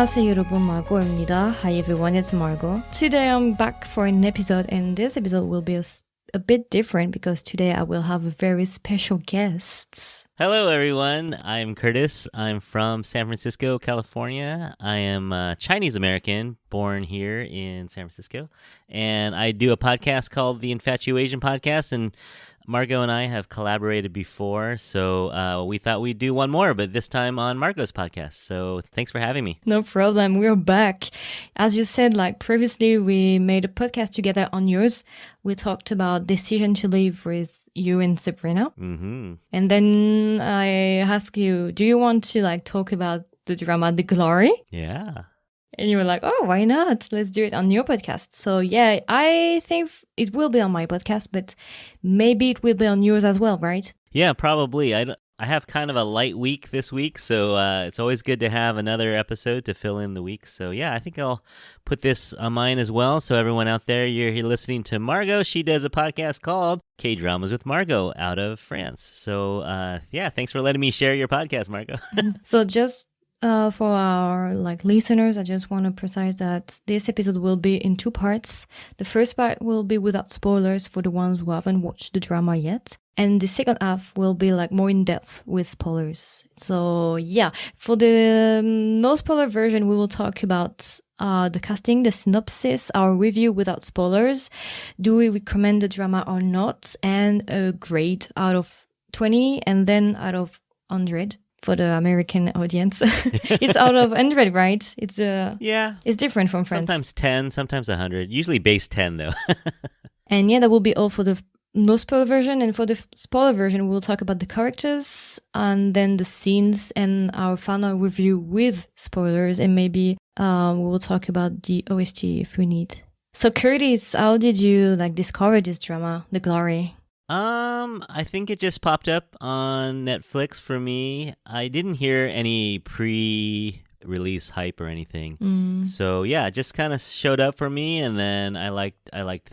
안녕하세요 여러분, Margo입니다. Hi everyone, it's Margo. Today I'm back for an episode and this episode will be a bit different because today I will have a very special guest. Hello, everyone. I'm Curtis. I'm from San Francisco, California. I am Chinese American, born here in San Francisco, and I do a podcast called the Infatuasian podcast, and Margo and I have collaborated before, so we thought we'd do one more, but this time on Margo's podcast. So thanks for having me. No problem, we're back. As you said, like previously we made a podcast together on yours. We talked about decision to live with you and Sabrina. Mm-hmm. And then I asked you, do you want to like talk about the drama The Glory? Yeah. And you were like, oh, why not? Let's do it on your podcast. So yeah, I think it will be on my podcast, but maybe it will be on yours as well, right? Yeah, probably. I have kind of a light week this week, so it's always good to have another episode to fill in the week. So yeah, I think I'll put this on mine as well. So everyone out there, you're here listening to Margo. She does a podcast called Kdramas with Margo out of France. So yeah, thanks for letting me share your podcast, Margo. So just for our listeners, I just want to precise that this episode will be in two parts. The first part will be without spoilers for the ones who haven't watched the drama yet. And the second half will be more in depth with spoilers. So yeah, for the no spoiler version, we will talk about the casting, the synopsis, our review without spoilers. Do we recommend the drama or not? And a grade out of 20 and then out of 100. For the American audience. It's out of 100, right? It's yeah. It's different from France. Sometimes 10, sometimes 100. Usually base 10, though. And yeah, that will be all for the no spoiler version. And for the spoiler version, we'll talk about the characters and then the scenes and our final review with spoilers. And maybe we will talk about the OST if we need. So Curtis, how did you discover this drama, The Glory? I think it just popped up on Netflix for me. I didn't hear any pre-release hype or anything. So yeah, it just kind of showed up for me, and then I liked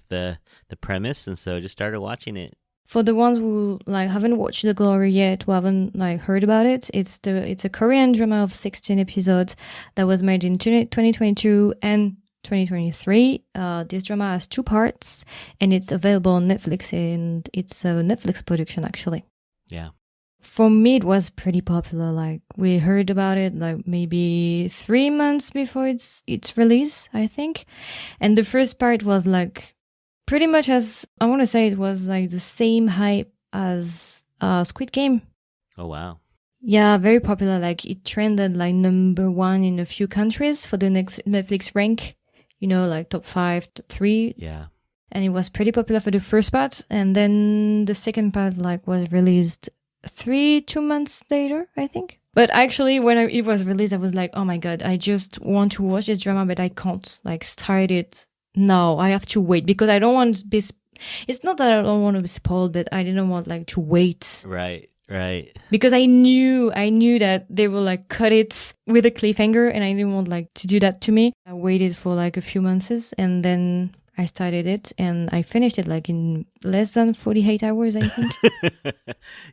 the premise, and so just started watching it. For the ones who haven't watched The Glory yet, who haven't heard about it, it's a Korean drama of 16 episodes that was made in 2022 and 2023. This drama has two parts and it's available on Netflix, and it's a Netflix production actually. Yeah. For me, it was pretty popular. We heard about it maybe 3 months before its release, I think. And the first part was pretty much as, I want to say it was the same hype as Squid Game. Oh, wow. Yeah, very popular. It trended number 1 in a few countries for the next Netflix rank. Top 5, top 3. Yeah. And it was pretty popular for the first part. And then the second part, was released 2 months later, I think. But actually, when it was released, I was like, oh my God, I just want to watch this drama, but I can't, start it now. I have to wait because I don't want to be... It's not that I don't want to be spoiled, but I didn't want, to wait. Right. Because I knew that they will cut it with a cliffhanger, and I didn't want to do that to me. I waited for a few months, and then I started it, and I finished it in less than 48 hours, I think.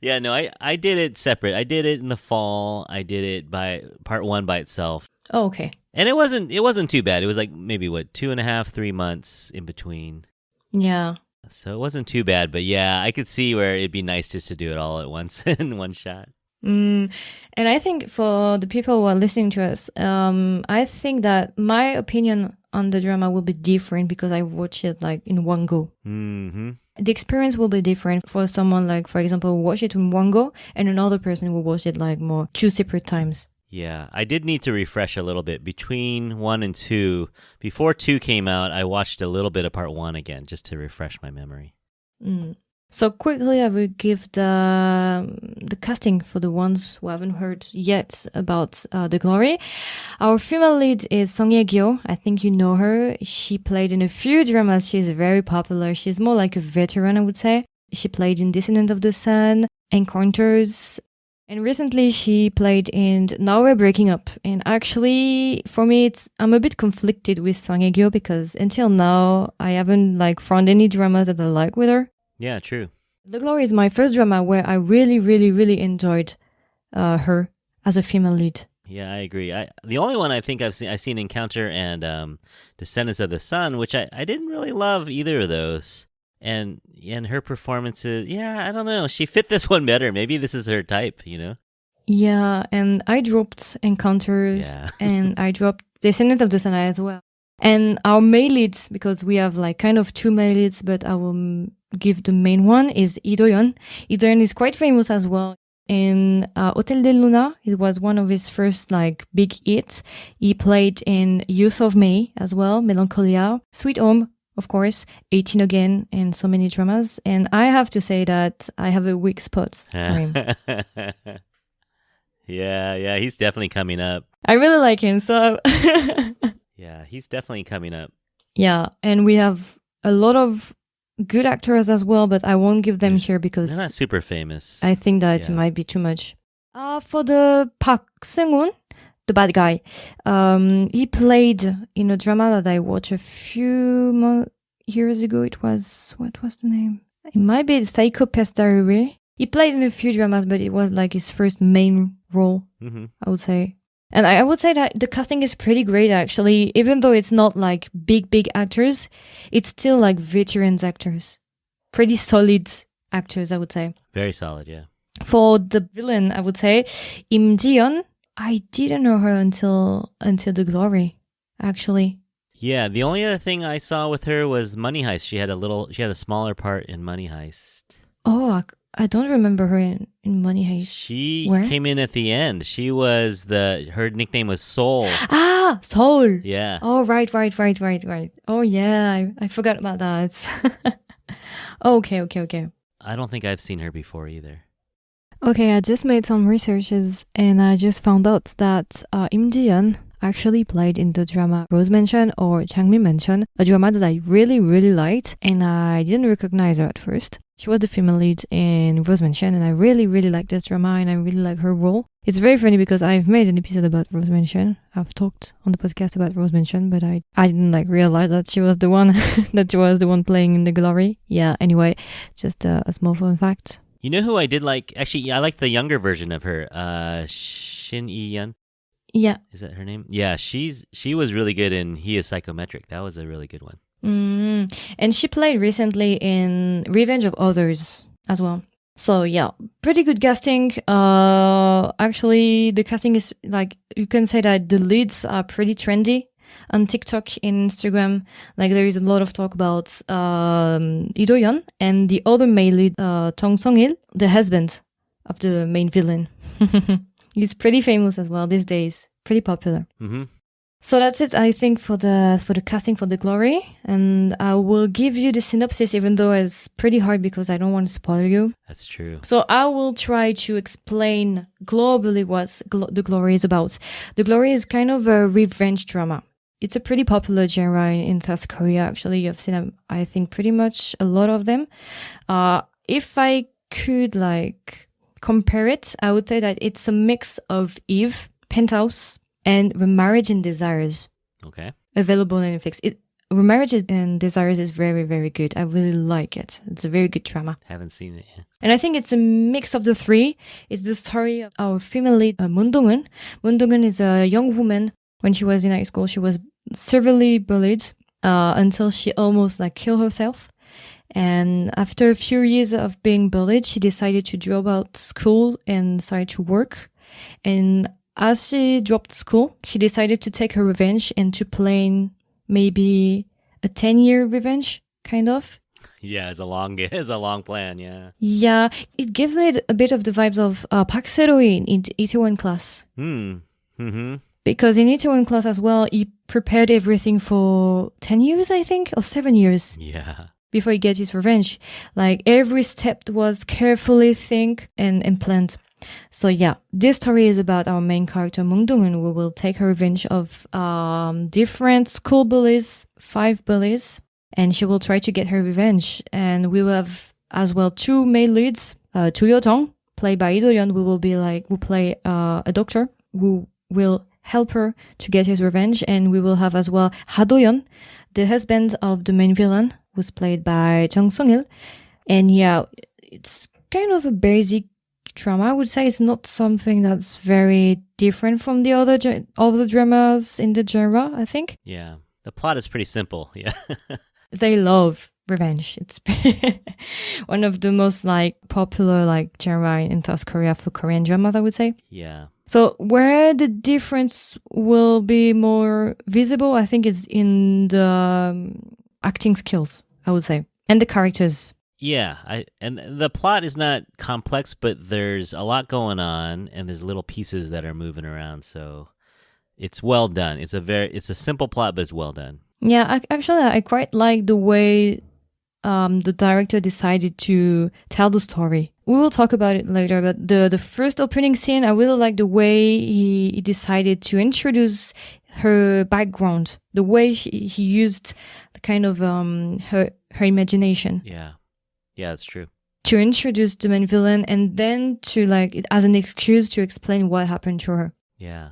Yeah, no, I did it separate. I did it in the fall. I did it by part 1 by itself. Oh, okay. And it wasn't too bad. It was maybe 2.5, 3 months in between. Yeah. So it wasn't too bad, but yeah, I could see where it'd be nice just to do it all at once in one shot. And I think for the people who are listening to us, I think that my opinion on the drama will be different because I watched it in one go. Mm-hmm. The experience will be different for someone for example, who watched it in one go, and another person who watched it more 2 separate times. Yeah, I did need to refresh a little bit between 1 and 2. Before 2 came out, I watched a little bit of part 1 again just to refresh my memory. So quickly, I will give the casting for the ones who haven't heard yet about The Glory. Our female lead is Song Hye-Kyo. I think you know her. She played in a few dramas. She's very popular. She's more like a veteran, I would say. She played in Descendant of the Sun, Encounters, and recently she played in Now We're Breaking Up. And actually, for me, I'm a bit conflicted with Song Hye-Kyo because until now, I haven't found any dramas that I like with her. Yeah, true. The Glory is my first drama where I really, really, really enjoyed her as a female lead. Yeah, I agree. The only one I think I've seen Encounter and Descendants of the Sun, which I didn't really love either of those. And her performances, yeah, I don't know. She fit this one better. Maybe this is her type, you know? Yeah, and I dropped Encounters Yeah. and I dropped Descendants of the Sun as well. And our male leads, because we have like kind of two male leads, but I will give the main one, is Lee Do-yeon. Lee Do-yeon is quite famous as well. In Hotel de Luna, it was one of his first like big hits. He played in Youth of May as well, Melancholia, Sweet Home, of course, 18 Again, and so many dramas. And I have to say that I have a weak spot for him. Yeah, he's definitely coming up. I really like him, so... Yeah, he's definitely coming up. Yeah, and we have a lot of good actors as well, but I won't give them here because... They're not super famous. I think that it might be too much. For the Park Seung-hoon, the bad guy, he played in a drama that I watched a few years ago. It was... What was the name? It might be Psychopath Diary. He played in a few dramas, but it was like his first main role, I would say. And I would say that the casting is pretty great, actually. Even though it's not like big actors, it's still like veterans actors. Pretty solid actors, I would say. Very solid, yeah. For the villain, I would say, Im Ji-yeon, I didn't know her until The Glory, actually. Yeah, the only other thing I saw with her was Money Heist. She had a smaller part in Money Heist. Oh, I don't remember her in Money Heist. She came in at the end. She was her nickname was Soul. Ah, Soul. Yeah. Oh, right. Oh, yeah, I forgot about that. Okay. I don't think I've seen her before either. Okay, I just made some researches and I just found out that Im Ji-yeon actually played in the drama Rose Mansion or Changmin Mansion, a drama that I really liked and I didn't recognize her at first. She was the female lead in Rose Mansion and I really liked this drama and I really like her role. It's very funny because I've made an episode about Rose Mansion. I've talked on the podcast about Rose Mansion, but I didn't realize that she was the one playing in The Glory. Yeah, anyway, just a small fun fact. You know who I did like? Actually, I liked the younger version of her, Shin Yi-yeon. Yeah. Is that her name? Yeah, she was really good in He is Psychometric. That was a really good one. And she played recently in Revenge of Others as well. So yeah, pretty good casting. Actually, the casting is like, you can say that the leads are pretty trendy on TikTok and Instagram. Like there is a lot of talk about Lee Do-yeon and the other male lead, Tong Song-il, the husband of the main villain. He's pretty famous as well these days. Pretty popular. So that's it, I think, for the casting for The Glory. And I will give you the synopsis, even though it's pretty hard because I don't want to spoil you. That's true. So I will try to explain globally what The Glory is about. The Glory is kind of a revenge drama. It's a pretty popular genre in South Korea, actually. I've seen, I think, pretty much a lot of them. If I could, compare it, I would say that it's a mix of Eve, Penthouse, and Remarriage and Desires. Okay. Available on Netflix. Remarriage and Desires is very, very good. I really like it. It's a very good drama. Haven't seen it yet. And I think it's a mix of the three. It's the story of our female lead, Moon Dong-eun. Moon Dong-eun is a young woman. When she was in high school, she was severely bullied until she almost killed herself. And after a few years of being bullied, she decided to drop out school and start to work. And as she dropped school, she decided to take her revenge and to plan maybe a 10-year revenge, kind of. Yeah, it's a long plan, yeah. Yeah, it gives me a bit of the vibes of Park Se-ro in Itaewon Class. Because in Itaewon Class as well, he prepared everything for 10 years, I think, or 7 years. Yeah. Before he gets his revenge. Every step was carefully think and planned. So yeah, this story is about our main character, Moon Dong-eun, who will take her revenge of different school bullies, 5 bullies, and she will try to get her revenge. And we will have as well 2 male leads, Cho Yo-jong, played by Lee Do-yeon, who play a doctor who will help her to get his revenge. And we will have as well Ha Do-yeon, the husband of the main villain, who's played by Jung Sung-il. And yeah, it's kind of a basic drama. I would say it's not something that's very different from the other dramas in the genre, I think. Yeah. The plot is pretty simple. Yeah. They love revenge. It's one of the most like popular like genre in South Korea for Korean dramas, I would say. Yeah. So where the difference will be more visible, I think, is in the acting skills, I would say, and the characters. Yeah, and the plot is not complex, but there's a lot going on, and there's little pieces that are moving around. So it's well done. It's a simple plot, but it's well done. Yeah, actually, I quite like the way the director decided to tell the story. We will talk about it later, but the first opening scene, I really like the way he decided to introduce her background, the way he used the kind of her imagination. Yeah, that's true. To introduce the main villain and then to like as an excuse to explain what happened to her. Yeah.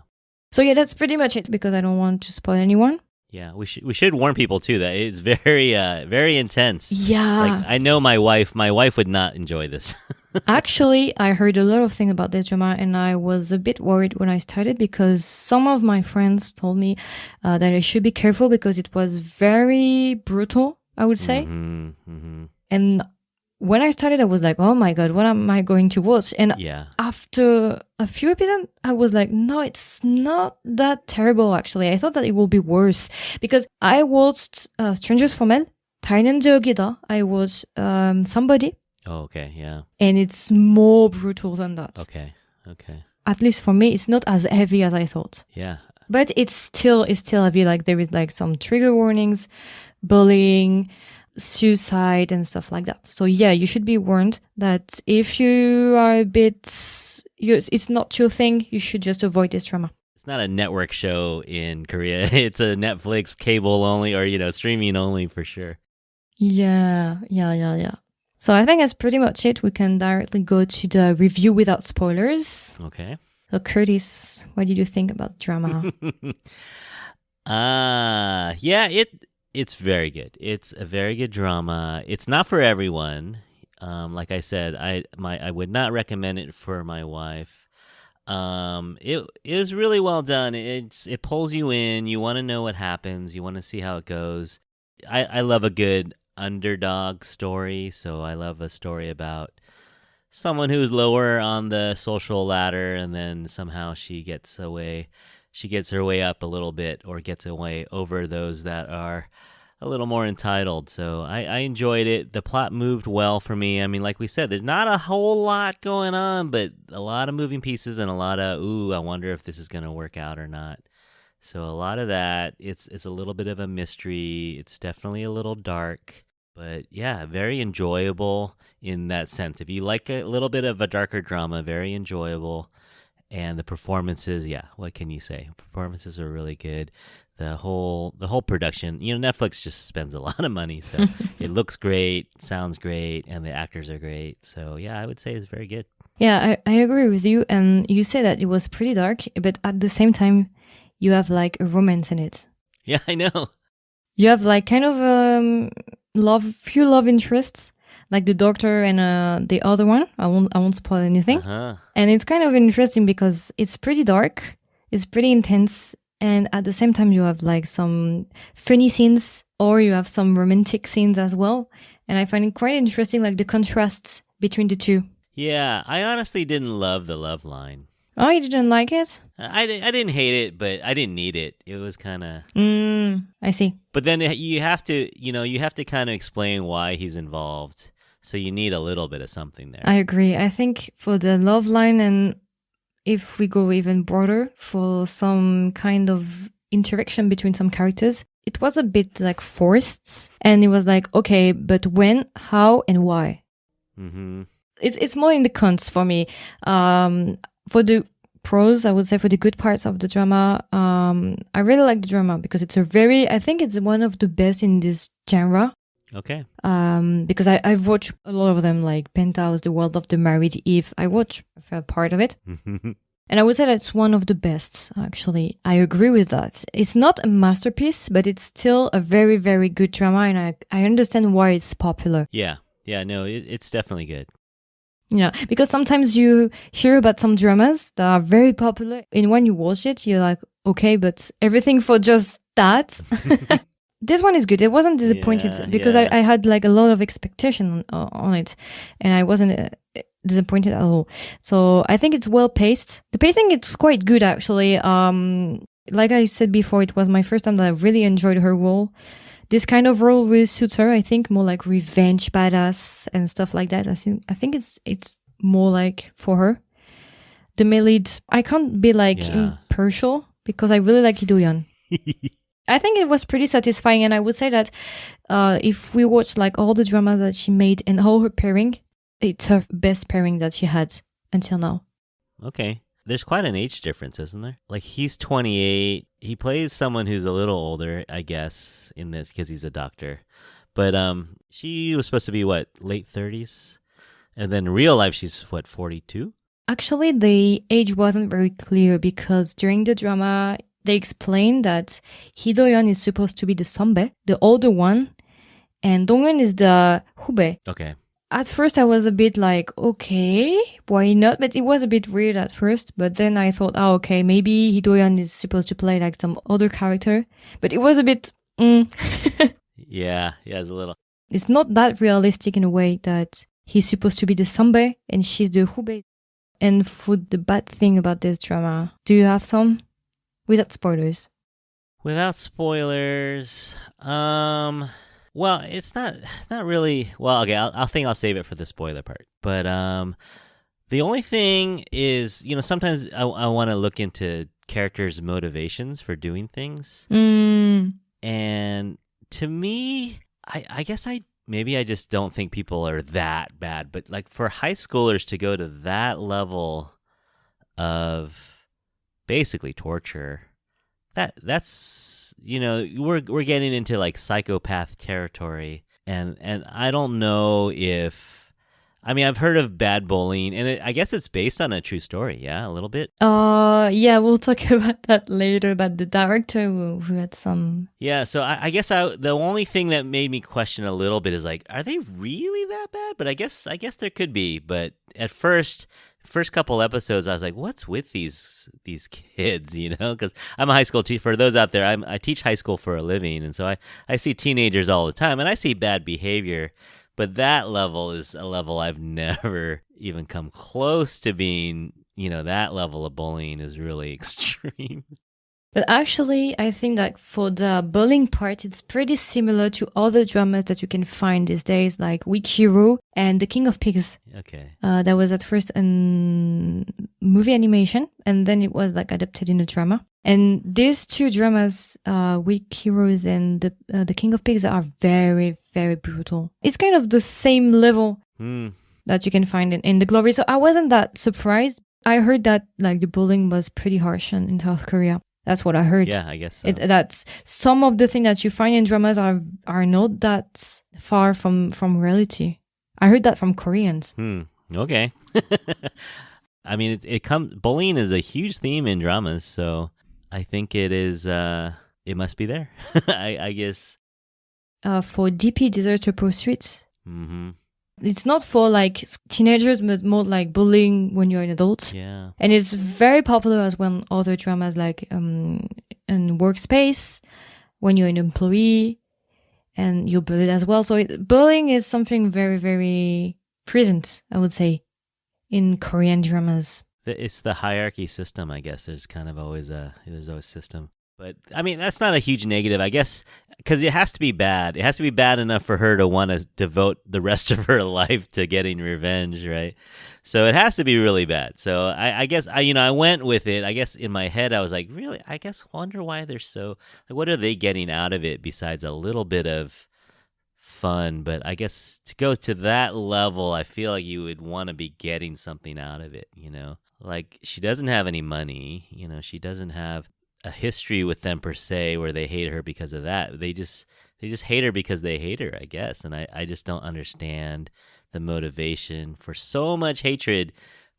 So yeah, that's pretty much it because I don't want to spoil anyone. Yeah, we should warn people too that it's very intense. Yeah. Like I know my wife would not enjoy this. Actually, I heard a lot of things about this drama and I was a bit worried when I started because some of my friends told me that I should be careful because it was very brutal, I would say. And when I started, I was like, oh my God, what am I going to watch? And after a few episodes, I was like, no, it's not that terrible, actually. I thought that it will be worse because I watched Strangers from Hell, 타인은 I watched Somebody. Oh, okay, yeah. And it's more brutal than that. Okay. At least for me, it's not as heavy as I thought. Yeah. But it's still heavy. Like there is like some trigger warnings, bullying, suicide and stuff like that. So yeah, you should be warned that if you are a bit, it's not your thing, you should just avoid this drama. It's not a network show in Korea. It's a Netflix cable only or, streaming only for sure. Yeah. So I think that's pretty much it. We can directly go to the review without spoilers. Okay. So Curtis, what did you think about drama? It's very good. It's a very good drama. It's not for everyone. Like I said, I would not recommend it for my wife. It is really well done. It pulls you in. You want to know what happens. You want to see how it goes. I love a good underdog story. So I love a story about someone who's lower on the social ladder, and then somehow she gets her way up a little bit or gets away over those that are a little more entitled. So I enjoyed it. The plot moved well for me. I mean, like we said, there's not a whole lot going on, but a lot of moving pieces and a lot of, I wonder if this is going to work out or not. So a lot of that, it's a little bit of a mystery. It's definitely a little dark, but yeah, very enjoyable in that sense. If you like a little bit of a darker drama, very enjoyable. And the performances, what can you say? Performances are really good. The whole production, Netflix just spends a lot of money, so it looks great, sounds great, and the actors are great. So yeah, I would say it's very good. Yeah, I agree with you. And you say that it was pretty dark, but at the same time, you have like a romance in it. Yeah, I know. You have like kind of few love interests. Like the doctor and the other one. I won't spoil anything. Uh-huh. And it's kind of interesting because it's pretty dark, it's pretty intense, and at the same time you have like some funny scenes or you have some romantic scenes as well. And I find it quite interesting, like the contrasts between the two. Yeah, I honestly didn't love the love line. Oh, you didn't like it? I didn't hate it, but I didn't need it. It was kind of... I see. But then you have to kind of explain why he's involved. So you need a little bit of something there. I agree. I think for the love line, and if we go even broader, for some kind of interaction between some characters, it was a bit like forced. And it was like, okay, but when, how, and why? Mm-hmm. It's more in the cons for me. For the pros, I would say for the good parts of the drama, I really like the drama because I think it's one of the best in this genre. Okay. Because I've watched a lot of them, like Penthouse, The World of the Married Eve. I watched a part of it. And I would say that's one of the best, actually. I agree with that. It's not a masterpiece, but it's still a very, very good drama, and I understand why it's popular. Yeah, no, it's definitely good. Yeah, because sometimes you hear about some dramas that are very popular, and when you watch it, you're like, okay, but everything for just that. This one is good. I wasn't disappointed because I had like a lot of expectation on it, and I wasn't disappointed at all. So I think it's well paced. The pacing it's quite good actually. Like I said before, it was my first time that I really enjoyed her role. This kind of role really suits her. I think more like revenge badass and stuff like that. I think it's more like for her. The male lead, I can't be like impartial because I really like Hidoyan. I think it was pretty satisfying, and I would say that if we watch like all the dramas that she made and all her pairing, it's her best pairing that she had until now. Okay. There's quite an age difference, isn't there? Like, he's 28. He plays someone who's a little older, I guess, in this because he's a doctor. But she was supposed to be, what, late 30s? And then in real life, she's, what, 42? Actually, the age wasn't very clear because during the drama, they explained that Hidoyan is supposed to be the Sanbe, the older one, and Donghyun is the Hube. Okay. At first, I was a bit like, okay, why not? But it was a bit weird at first. But then I thought, oh, okay, maybe Hidoyan is supposed to play like some other character. But it was a bit, Yeah, it's a little. It's not that realistic in a way that he's supposed to be the Sanbe and she's the Hube. And for the bad thing about this drama, do you have some? Without spoilers. Without spoilers, well, it's not really. Well, okay, I think I'll save it for the spoiler part. But the only thing is, sometimes I want to look into characters' motivations for doing things. And to me, I guess maybe I just don't think people are that bad. But like for high schoolers to go to that level of basically torture, that's we're getting into like psychopath territory, and I don't know if I've heard of bad bullying, and I guess it's based on a true story, a little bit. Yeah, we'll talk about that later, about the director who had some. Yeah, so I guess the only thing that made me question a little bit is like, are they really that bad? But I guess there could be, but at first couple episodes, I was like, what's with these kids, Because I'm a high school teacher. For those out there, I teach high school for a living, and so I see teenagers all the time, and I see bad behavior, but that level is a level I've never even come close to being, that level of bullying is really extreme. But actually, I think that for the bullying part, it's pretty similar to other dramas that you can find these days, like Weak Hero and The King of Pigs. Okay. That was at first a movie animation, and then it was like adapted in a drama. And these two dramas, Weak Heroes and the King of Pigs, are very, very brutal. It's kind of the same level that you can find in The Glory. So I wasn't that surprised. I heard that like the bullying was pretty harsh in South Korea. That's what I heard. Yeah, I guess so. That's some of the things that you find in dramas are not that far from reality. I heard that from Koreans. Okay. It comes. Bullying is a huge theme in dramas, so I think it is. It must be there. I guess. For DP, Desert or Pursuits. Mm-hmm. It's not for like teenagers, but more like bullying when you're an adult. Yeah. And it's very popular as well. Other dramas like in Workspace, when you're an employee and you're bullied as well. So bullying is something very, very present, I would say, in Korean dramas. It's the hierarchy system, I guess. There's kind of always there's always system. But, that's not a huge negative, I guess, because it has to be bad. It has to be bad enough for her to want to devote the rest of her life to getting revenge, right? So it has to be really bad. So I guess, I went with it. I guess in my head, I was like, really? I guess wonder why they're so, like, what are they getting out of it besides a little bit of fun? But I guess to go to that level, I feel like you would want to be getting something out of it, Like, she doesn't have any money, she doesn't have a history with them per se where they hate her because of that. They just hate her because they hate her, I guess. And I just don't understand the motivation for so much hatred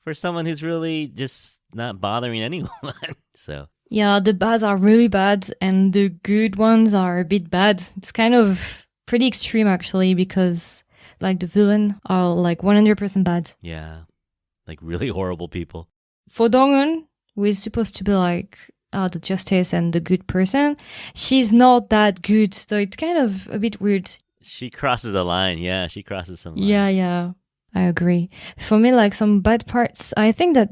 for someone who's really just not bothering anyone. So yeah, the bads are really bad and the good ones are a bit bad. It's kind of pretty extreme actually, because like the villain are like 100% bad. Yeah. Like really horrible people. For Dong-eun, who is supposed to be like the justice and the good person, she's not that good. So it's kind of a bit weird. She crosses a line. Yeah, she crosses some lines. Yeah. I agree. For me, like some bad parts, I think that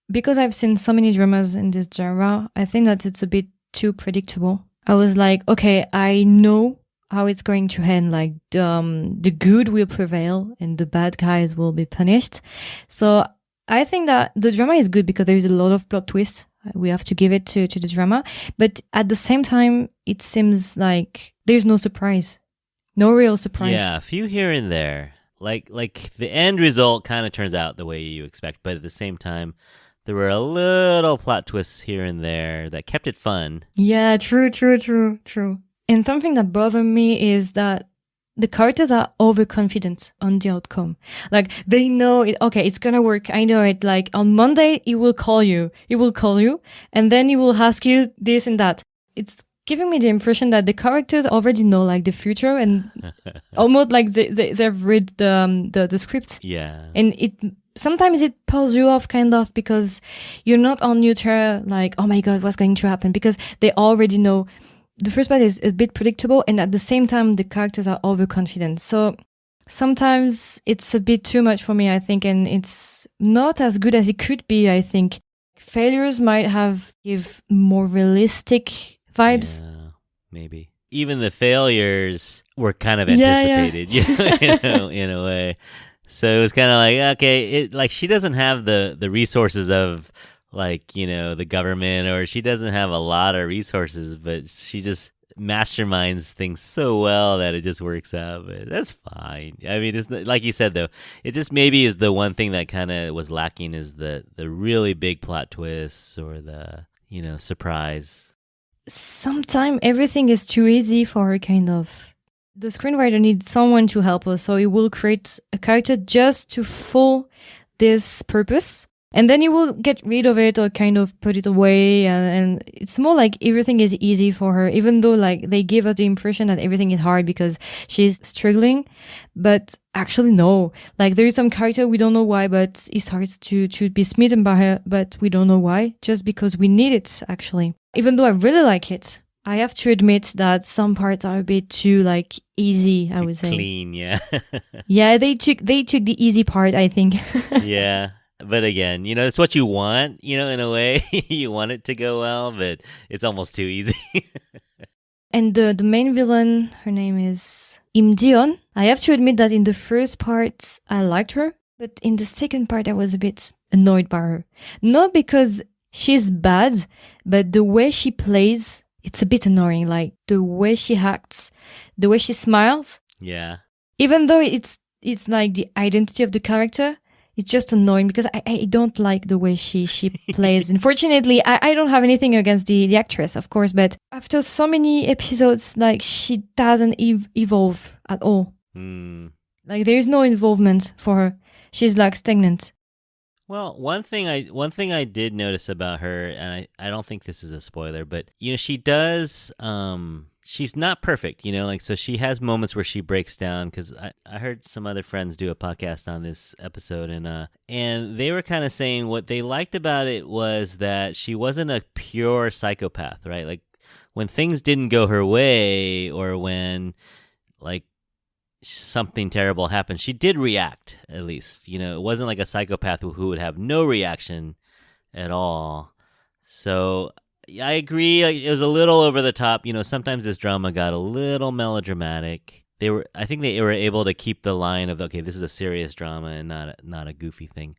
because I've seen so many dramas in this genre, I think that it's a bit too predictable. I was like, okay, I know how it's going to end. Like the good will prevail and the bad guys will be punished. So I think that the drama is good because there is a lot of plot twists. We have to give it to the drama. But at the same time, it seems like there's no surprise. No real surprise. Yeah, a few here and there. Like the end result kind of turns out the way you expect, but at the same time, there were a little plot twists here and there that kept it fun. Yeah, true. And something that bothered me is that the characters are overconfident on the outcome. Like they know it, okay, it's gonna work. I know it. Like on Monday, he will call you, and then he will ask you this and that. It's giving me the impression that the characters already know like the future and almost like they've read the script. Yeah. And sometimes it pulls you off kind of because you're not on neutral like, oh my God, what's going to happen? Because they already know. The first part is a bit predictable and at the same time, the characters are overconfident. So sometimes it's a bit too much for me, I think, and it's not as good as it could be, I think. Failures might give more realistic vibes. Yeah, maybe. Even the failures were kind of anticipated, in a way. So it was kind of like, okay, she doesn't have the resources of like, the government, or she doesn't have a lot of resources, but she just masterminds things so well that it just works out. But that's fine. I mean, it's not, like you said, though, it just maybe is the one thing that kind of was lacking is the really big plot twists or the, surprise. Sometimes everything is too easy for her, kind of. The screenwriter needs someone to help us, so he will create a character just to fulfill this purpose. And then you will get rid of it or kind of put it away. And it's more like everything is easy for her, even though like they give us the impression that everything is hard because she's struggling. But actually, no. Like there is some character, we don't know why, but he starts to be smitten by her, but we don't know why, just because we need it, actually. Even though I really like it, I have to admit that some parts are a bit too like easy, I would say. Clean, yeah. Yeah, they took the easy part, I think. Yeah. But again, it's what you want, in a way. You want it to go well, but it's almost too easy. And the main villain, her name is Im Ji-yeon. I have to admit that in the first part, I liked her. But in the second part, I was a bit annoyed by her. Not because she's bad, but the way she plays, it's a bit annoying. Like the way she acts, the way she smiles. Yeah. Even though it's like the identity of the character, it's just annoying because I don't like the way she plays. Unfortunately, I don't have anything against the actress, of course, but after so many episodes, like she doesn't evolve at all. Like there is no involvement for her. She's like stagnant. Well, one thing I did notice about her, and I don't think this is a spoiler, but she does she's not perfect, so she has moments where she breaks down, because I heard some other friends do a podcast on this episode, and they were kind of saying what they liked about it was that she wasn't a pure psychopath, right? Like when things didn't go her way or when like something terrible happened, she did react, at least. It wasn't like a psychopath who would have no reaction at all. So I agree. It was a little over the top. Sometimes this drama got a little melodramatic. I think they were able to keep the line of, okay, this is a serious drama and not a goofy thing.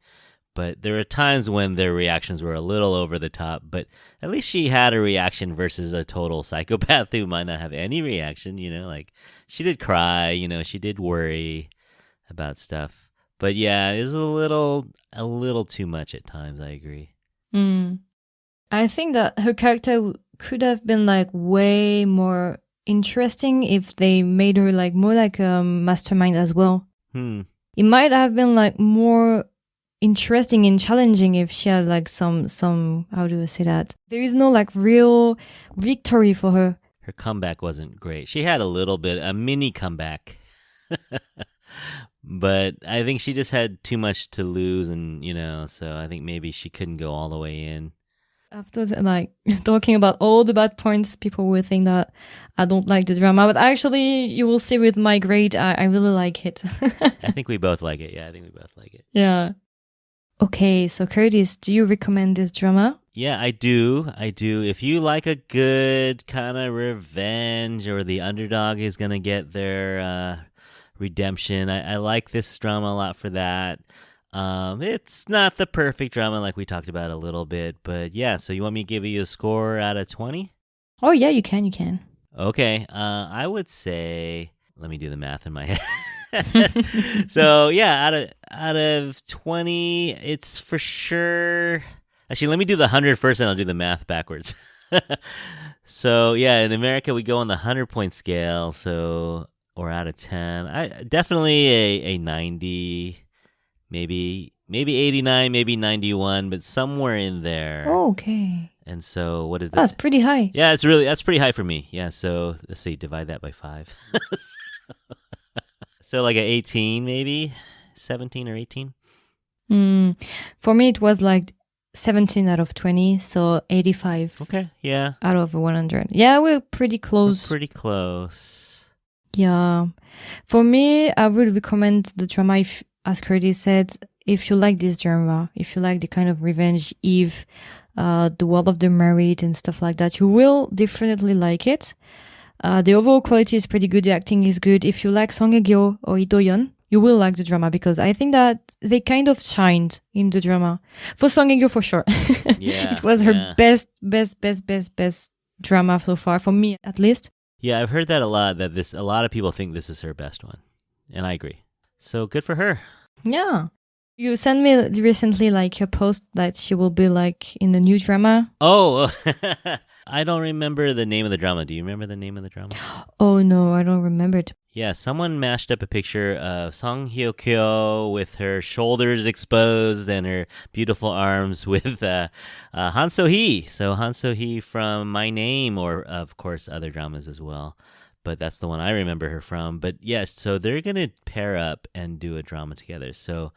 But there were times when their reactions were a little over the top. But at least she had a reaction versus a total psychopath who might not have any reaction. Like she did cry. She did worry about stuff. But yeah, it was a little too much at times. I agree. I think that her character could have been like way more interesting if they made her like more like a mastermind as well. It might have been like more interesting and challenging if she had like some how do I say that? There is no like real victory for her. Her comeback wasn't great. She had a mini comeback. But I think she just had too much to lose, and so I think maybe she couldn't go all the way in. After talking about all the bad points, people will think that I don't like the drama, but actually, you will see with my grade, I really like it. I think we both like it. Yeah, I think we both like it. Yeah. Okay, so Curtis, do you recommend this drama? Yeah, I do. If you like a good kind of revenge, or the underdog is gonna get their redemption, I like this drama a lot for that. It's not the perfect drama like we talked about a little bit, but yeah, so you want me to give you a score out of 20? Oh yeah, you can. Okay, I would say, let me do the math in my head. So yeah, out of 20, it's for sure. Actually, let me do the 100 first, and I'll do the math backwards. So yeah, in America we go on the 100-point scale, so, or out of 10, I definitely a 90. Maybe 89, maybe 91, but somewhere in there. Oh, okay. And so what is that? That's pretty high. Yeah, that's pretty high for me. Yeah, so let's see, divide that by 5. So like an 18, maybe 17 or 18. For me, it was like 17 out of 20, so 85. Okay, yeah. Out of 100. Yeah, we're pretty close. We're pretty close. Yeah. For me, I would recommend the drama, if, as Curtis said, if you like this genre, if you like the kind of revenge, Eve, the world of the married and stuff like that, you will definitely like it. The overall quality is pretty good. The acting is good. If you like Song Hye-Kyo or Ito-yeon, you will like the drama, because I think that they kind of shined in the drama. For Song Hye-Kyo, for sure. Yeah. It was her best drama so far, for me at least. Yeah, I've heard that a lot, that a lot of people think this is her best one. And I agree. So good for her. Yeah. You sent me recently like a post that she will be like in the new drama. Oh, I don't remember the name of the drama. Do you remember the name of the drama? Oh no, I don't remember it. Yeah, someone mashed up a picture of Song Hye-Kyo with her shoulders exposed and her beautiful arms with Han So-hee. So Han So-hee from My Name, or of course other dramas as well. But that's the one I remember her from. But yes, so they're going to pair up and do a drama together. So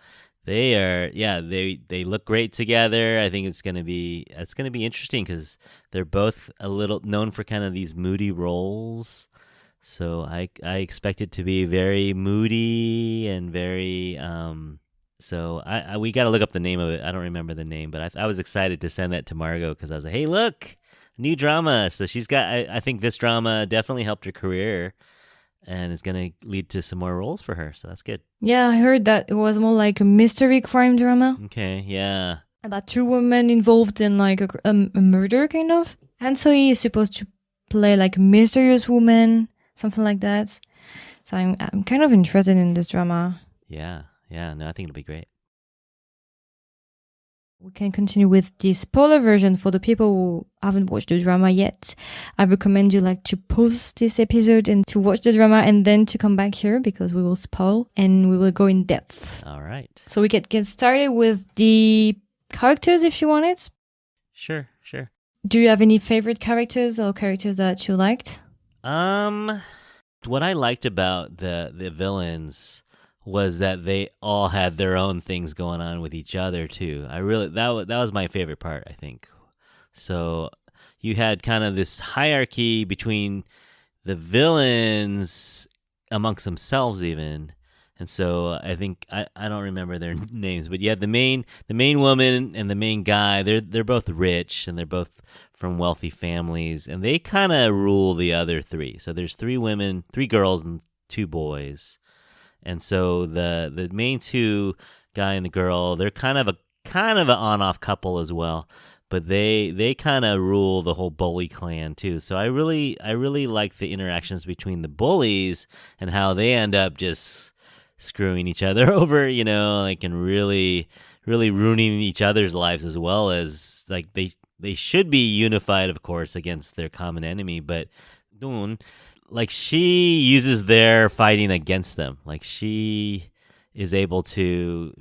they are, yeah, they look great together. I think it's going to be interesting, because they're both a little known for kind of these moody roles. So I expect it to be very moody and very so we got to look up the name of it. I don't remember the name, but I was excited to send that to Margo, because I was like, hey, look, new drama. So she's got, I think this drama definitely helped her career, and it's going to lead to some more roles for her. So that's good. Yeah, I heard that it was more like a mystery crime drama. Okay, yeah. About 2 women involved in like a murder, kind of. And so he is supposed to play like a mysterious woman, something like that. So I'm kind of interested in this drama. Yeah. No, I think it'll be great. We can continue with the spoiler version for the people who haven't watched the drama yet. I recommend you like to pause this episode and to watch the drama, and then to come back here, because we will spoil and we will go in depth. All right. So we can get started with the characters if you want it. Sure. Do you have any favorite characters or characters that you liked? What I liked about the villains was that they all had their own things going on with each other too. That was my favorite part, I think. So you had kind of this hierarchy between the villains amongst themselves even. And so I think I don't remember their names, but you had the main woman and the main guy. They're both rich, and they're both from wealthy families, and they kind of rule the other 3. So there's 3 women, 3 girls, and 2 boys. And so the main 2, guy and the girl, they're kind of an on-off couple as well, but they kind of rule the whole bully clan too. So I really like the interactions between the bullies and how they end up just screwing each other over, like, and really ruining each other's lives, as well as like they should be unified, of course, against their common enemy, but Doon, like, she uses their fighting against them. Like, she is able to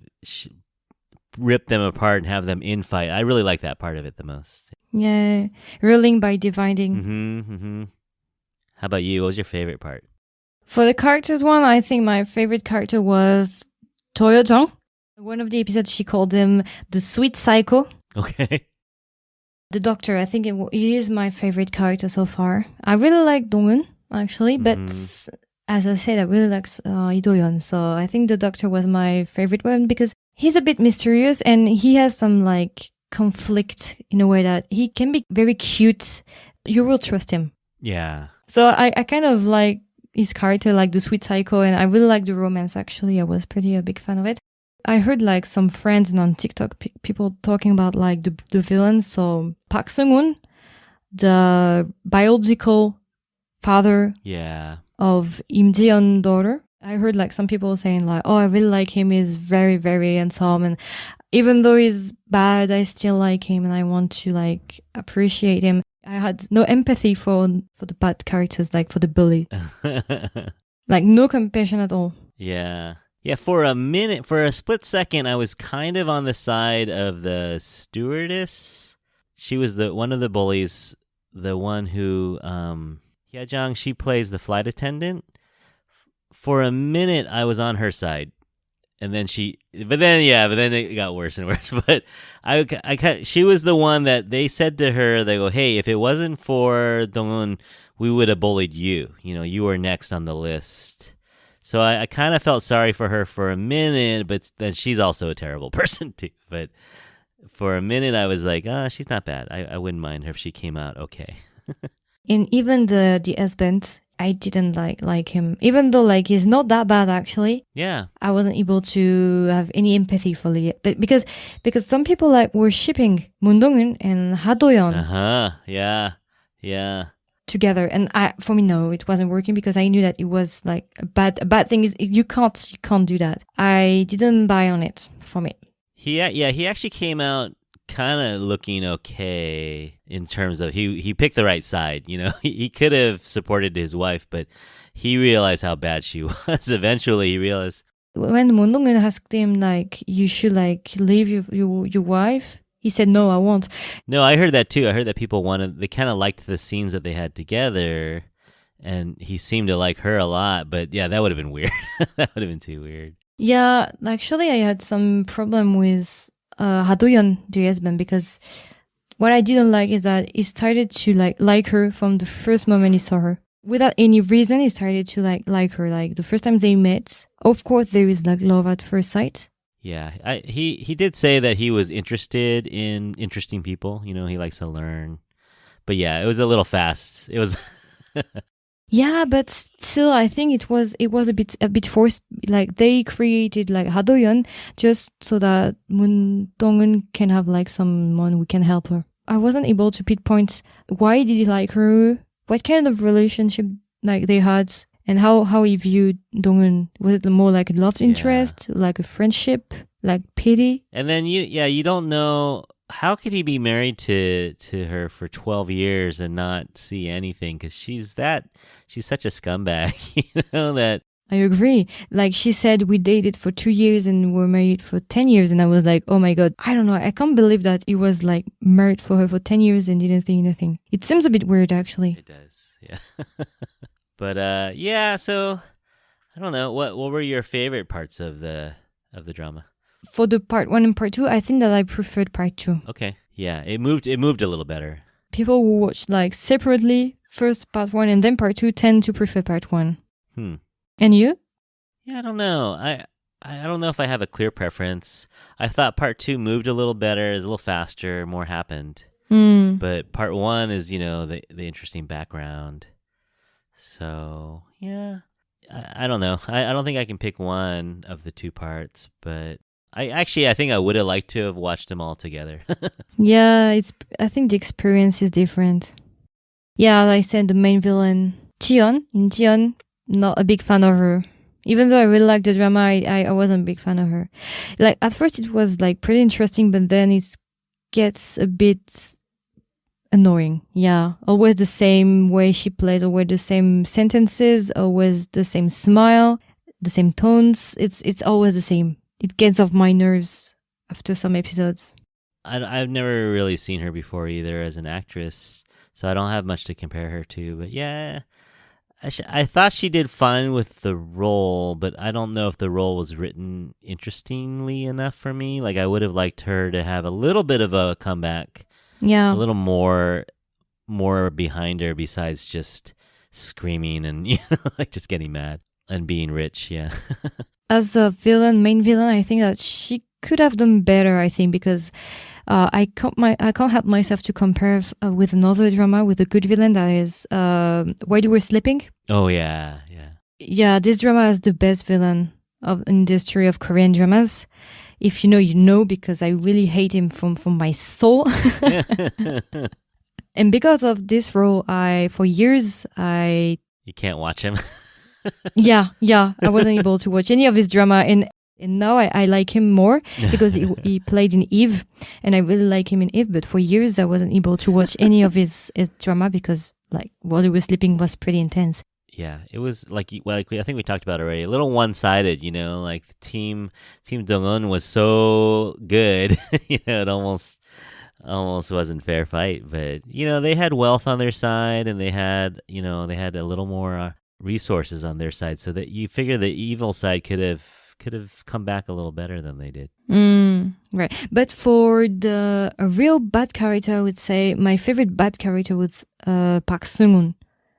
rip them apart and have them infight. I really like that part of it the most. Yeah, ruling by dividing. Mm-hmm. How about you? What was your favorite part? For the characters one, I think my favorite character was Toyo-jung. One of the episodes, she called him the sweet psycho. Okay. The doctor, I think he is my favorite character so far. I really like Dong-eun, actually, but as I said, I really like Lee Do-yeon. So I think the doctor was my favorite one because he's a bit mysterious and he has some like conflict in a way that he can be very cute. You will trust him. Yeah. So I kind of like his character, like the sweet psycho, and I really like the romance, actually. I was pretty a big fan of it. I heard like some friends and on TikTok people talking about like the villains. So Park Seung-hoon, the biological father of Im Ji-yeon's daughter. I heard like some people saying like, oh, I really like him. He's very, very handsome. And even though he's bad, I still like him and I want to like appreciate him. I had no empathy for the bad characters, like for the bully. Like no compassion at all. Yeah. Yeah, for a split second, I was kind of on the side of the stewardess. She was one of the bullies, the one who, Hye-jung, she plays the flight attendant. For a minute, I was on her side. And then but then it got worse and worse. But she was the one that they said to her, they go, hey, if it wasn't for Dong-eun, we would have bullied you. You know, you were next on the list. So I kind of felt sorry for her for a minute, but then she's also a terrible person too. But for a minute, I was like, she's not bad. I wouldn't mind her if she came out okay. And even the husband, I didn't like him. Even though like he's not that bad actually. Yeah. I wasn't able to have any empathy for Lee. But because some people like were shipping Moon Dong-eun and Ha Do-yeon. Yeah. Together, and for me, no, it wasn't working because I knew that it was like a bad thing. Is you can't do that. I didn't buy on it for me. He actually came out kind of looking okay in terms of he picked the right side. You know, he could have supported his wife, but he realized how bad she was. Eventually, he realized when Moon Dong-eun asked him like, you should like leave your wife. He said, no, I won't. No, I heard that too. I heard that people they kind of liked the scenes that they had together, and he seemed to like her a lot. But yeah, that would have been weird. That would have been too weird. Yeah, actually, I had some problem with Ha Do-yeon, the husband, because what I didn't like is that he started to like her from the first moment he saw her. Without any reason, he started to like her. Like the first time they met, of course, there is like love at first sight. Yeah, he did say that he was interested in interesting people. You know, he likes to learn. But yeah, it was a little fast. It was. Yeah, but still, I think it was a bit forced. Like they created like Ha Do-yeon just so that Moon Dong-eun can have like someone who can help her. I wasn't able to pinpoint why did he like her, what kind of relationship like they had. And how he viewed Dong-eun. Was it more like a love interest, like a friendship, like pity? And then you don't know, how could he be married to her for 12 years and not see anything? Because she's such a scumbag, you know that. I agree. Like she said, we dated for 2 years and were married for 10 years. And I was like, oh my God, I don't know. I can't believe that he was like married for her for 10 years and didn't think anything. It seems a bit weird, actually. It does, yeah. But so I don't know. What were your favorite parts of the drama? For the part 1 and part 2, I think that I preferred part 2. Okay. Yeah, it moved a little better. People who watch like separately first part 1 and then part 2 tend to prefer part 1. And you? Yeah, I don't know. I don't know if I have a clear preference. I thought part 2 moved a little better, is a little faster, more happened. But part 1 is, you know, the interesting background. So, yeah, I don't know. I don't think I can pick one of the 2 parts, but I think I would have liked to have watched them all together. Yeah, I think the experience is different. Yeah, like I said, the main villain, Ji-yeon, not a big fan of her. Even though I really liked the drama, I wasn't a big fan of her. Like, at first it was like pretty interesting, but then it gets a bit annoying. Yeah, always the same way she plays, always the same sentences, always the same smile, the same tones. It's always the same. It gets off my nerves after some episodes. I've never really seen her before either as an actress, so I don't have much to compare her to. But yeah, I thought she did fine with the role, but I don't know if the role was written interestingly enough for me. Like, I would have liked her to have a little bit of a comeback, Yeah. a little more behind her besides just screaming and like just getting mad and being rich. Yeah. As a main villain, I think that she could have done better. I think because I can't help myself to compare with another drama with a good villain that is Why Do We Sleeping? Oh yeah, yeah. Yeah, this drama is the best villain of in the history of Korean dramas. If you know, you know, because I really hate him from my soul. And because of this role, for years You can't watch him. yeah, I wasn't able to watch any of his drama, and now I like him more because he played in Eve, and I really like him in Eve. But for years, I wasn't able to watch any of his drama because, like, While He Was Sleeping was pretty intense. Yeah, it was like I think we talked about it already. A little one-sided, like the team Dong-un was so good, it almost wasn't fair fight. But they had wealth on their side, and they had a little more resources on their side, so that you figure the evil side could have come back a little better than they did. Right. But for a real bad character, I would say my favorite bad character was Park Sung-un,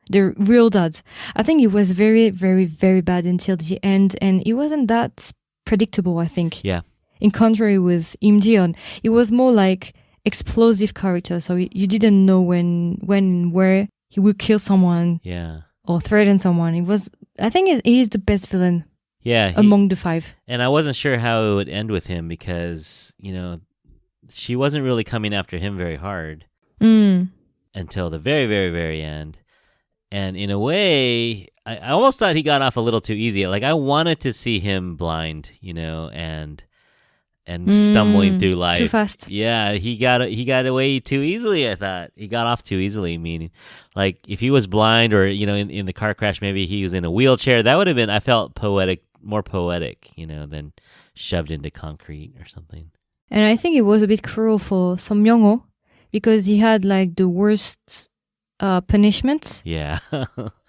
the real dad. I think he was very, very, very bad until the end, and he wasn't that predictable, I think. Yeah. In contrary with Im Ji-yeon, he was more like explosive character, so you didn't know when and where he would kill someone. Yeah. Or threaten someone. I think he is the best villain. Yeah, among the five. And I wasn't sure how it would end with him because, she wasn't really coming after him very hard until the very, very, very end. And in a way, I almost thought he got off a little too easy. Like, I wanted to see him blind, and stumbling through life too fast. Yeah, he got away too easily. I thought he got off too easily. Meaning, like, if he was blind or in the car crash, maybe he was in a wheelchair. That would have been, I felt, more poetic, than shoved into concrete or something. And I think it was a bit cruel for Song Myung-ho because he had like the worst punishment. Yeah.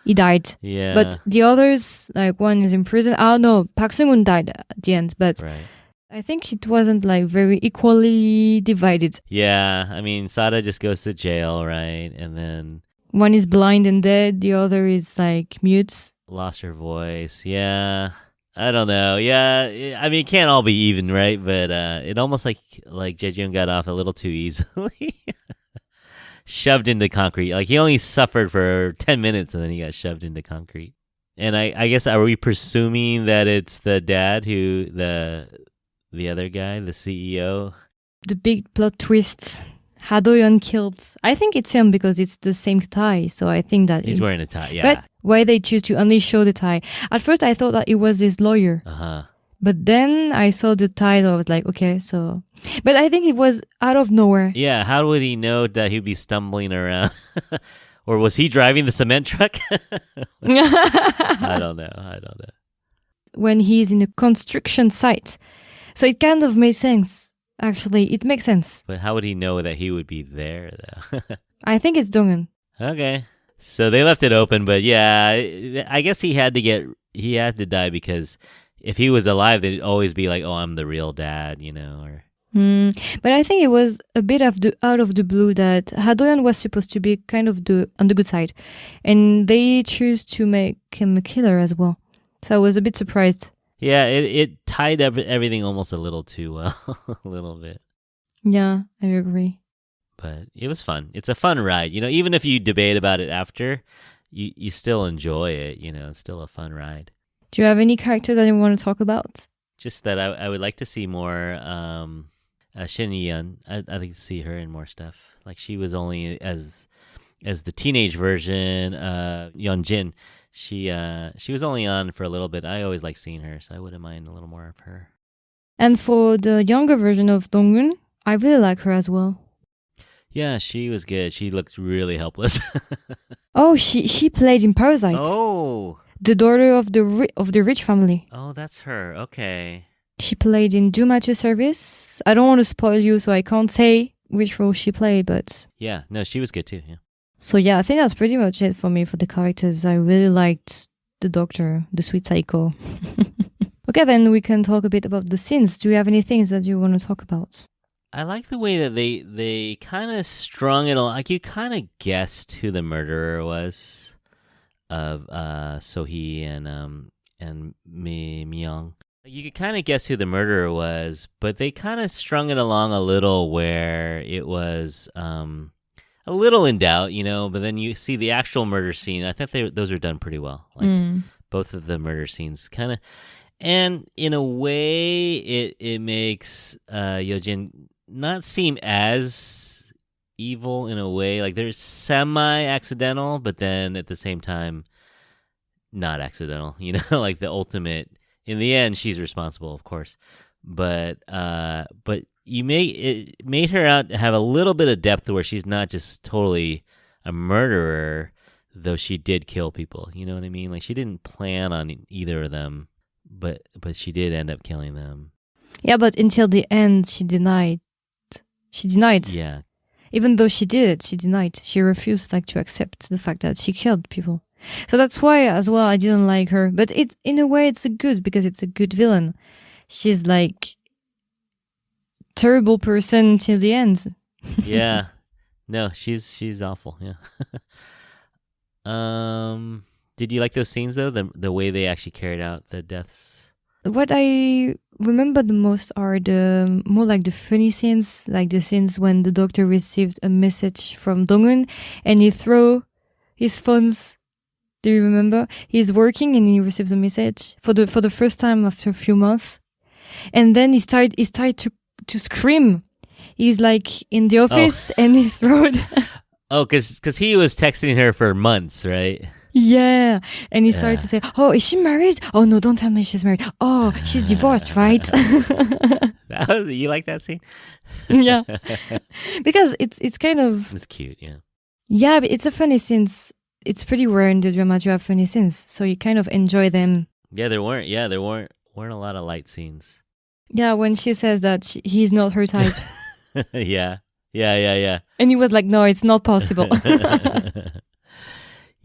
He died. Yeah. But the others, like one is in prison. Oh no, Park Sung-un died at the end, but. Right. I think it wasn't like very equally divided. Yeah, I mean, Sada just goes to jail, right? And then one is blind and dead, the other is like mute. Lost her voice. Yeah, I don't know. Yeah, I mean, it can't all be even, right? But it almost like Jaejeon got off a little too easily. Shoved into concrete. Like, he only suffered for 10 minutes and then he got shoved into concrete. And I guess, are we presuming that it's the dad who the other guy, the CEO? The big plot twists. Ha-do-yeon killed. I think it's him because it's the same tie. So I think that he's wearing a tie. Yeah. But why they choose to only show the tie? At first, I thought that it was his lawyer. But then I saw the tie. I was like, okay, so. But I think it was out of nowhere. Yeah. How would he know that he'd be stumbling around? Or was he driving the cement truck? I don't know. When he's in a construction site. So it kind of made sense. Actually, it makes sense. But how would he know that he would be there, though? I think it's Dong-un. Okay. So they left it open, but yeah, I guess he had to die because if he was alive, they'd always be like, oh, I'm the real dad, or... But I think it was a bit out of the blue that Ha-do-yeon was supposed to be kind of on the good side. And they choose to make him a killer as well. So I was a bit surprised. Yeah, it tied everything almost a little too well, a little bit. Yeah, I agree. But it was fun. It's a fun ride. Even if you debate about it after, you still enjoy it. It's still a fun ride. Do you have any characters that you want to talk about? Just that I would like to see more Shin Yi-yeon. I'd like to see her in more stuff. Like, she was only as the teenage version, Yeon-jin. She was only on for a little bit. I always like seeing her, so I wouldn't mind a little more of her. And for the younger version of Dong-un, I really like her as well. Yeah, she was good. She looked really helpless. Oh, she played in Parasite. Oh, the daughter of the rich family. Oh, that's her. Okay. She played in Do My Two Service. I don't want to spoil you, so I can't say which role she played, but yeah, no, she was good too. Yeah. So yeah, I think that's pretty much it for me for the characters. I really liked the doctor, the sweet psycho. Okay, then we can talk a bit about the scenes. Do you have any things that you want to talk about? I like the way that they kind of strung it along. Like you kind of guessed who the murderer was of Sohee and Mi Myung. You could kind of guess who the murderer was, but they kind of strung it along a little where it was a little in doubt, But then you see the actual murder scene. I think those are done pretty well. Like both of the murder scenes, kind of, and in a way, it makes Yojin not seem as evil in a way. Like they're semi-accidental, but then at the same time, not accidental. Like the ultimate. In the end, she's responsible, of course, but it made her out to have a little bit of depth where she's not just totally a murderer, though she did kill people. You know what I mean? Like she didn't plan on either of them, but she did end up killing them. Yeah, but until the end, she denied. Yeah. Even though she did it, she denied. She refused to accept the fact that she killed people. So that's why as well I didn't like her. But in a way it's a good, because it's a good villain. She's like terrible person till the end. Yeah. No, she's awful, yeah. Did you like those scenes though? The way they actually carried out the deaths? What I remember the most are the more like the funny scenes, like the scenes when the doctor received a message from Dong-eun and he threw his phones. Do you remember? He's working and he receives a message for the first time after a few months, and then he started to scream. He's like in the office and he throws. Because he was texting her for months, right? Yeah, and he started to say, "Oh, is she married? Oh no, don't tell me she's married. Oh, she's divorced, right?" You like that scene? Yeah, because it's kind of it's cute, yeah. Yeah, but it's a funny scene. It's pretty rare in the drama to have funny scenes, so you kind of enjoy them. Yeah, there weren't a lot of light scenes. Yeah, when she says that he's not her type. Yeah. And he was like, "No, it's not possible."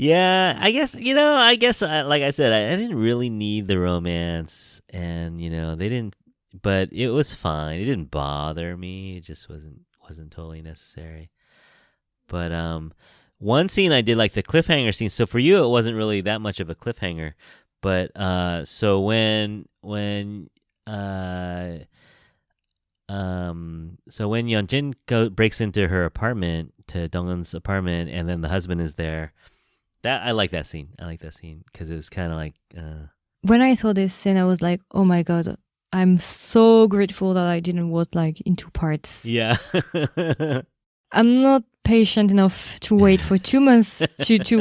Yeah, I guess like I said, I didn't really need the romance, and they didn't, but it was fine. It didn't bother me. It just wasn't totally necessary. But one scene I did like the cliffhanger scene. So for you, it wasn't really that much of a cliffhanger. But so when Yeonjin breaks into her apartment, to Dong-eun's apartment, and then the husband is there. That I like that scene. Because it was kind of like. When I saw this scene, I was like, "Oh my god, I'm so grateful that I didn't watch in 2 parts." Yeah. I'm not patient enough to wait for 2 months to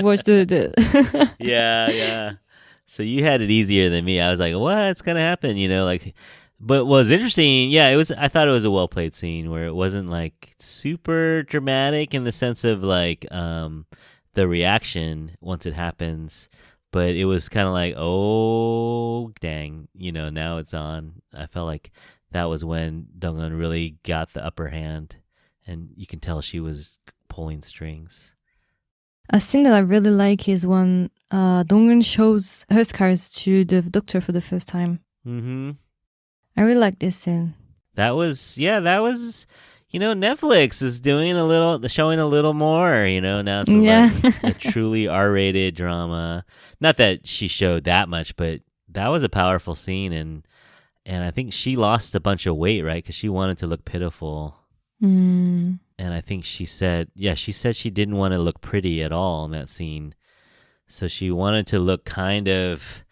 watch the. Yeah. So you had it easier than me. I was like, what's gonna happen? But what was interesting, yeah, I thought it was a well played scene where it wasn't like super dramatic in the sense of the reaction once it happens, but it was kind of like, oh dang, now it's on. I felt like that was when Dong-eun really got the upper hand. And you can tell she was pulling strings. A scene that I really like is when Dong-eun shows her scars to the doctor for the first time. Mm-hmm. I really like this scene. That was, Netflix is showing a little more, now it's a truly R-rated drama. Not that she showed that much, but that was a powerful scene. And I think she lost a bunch of weight, right? Because she wanted to look pitiful. Mm. And I think she said she didn't want to look pretty at all in that scene. So she wanted to look kind of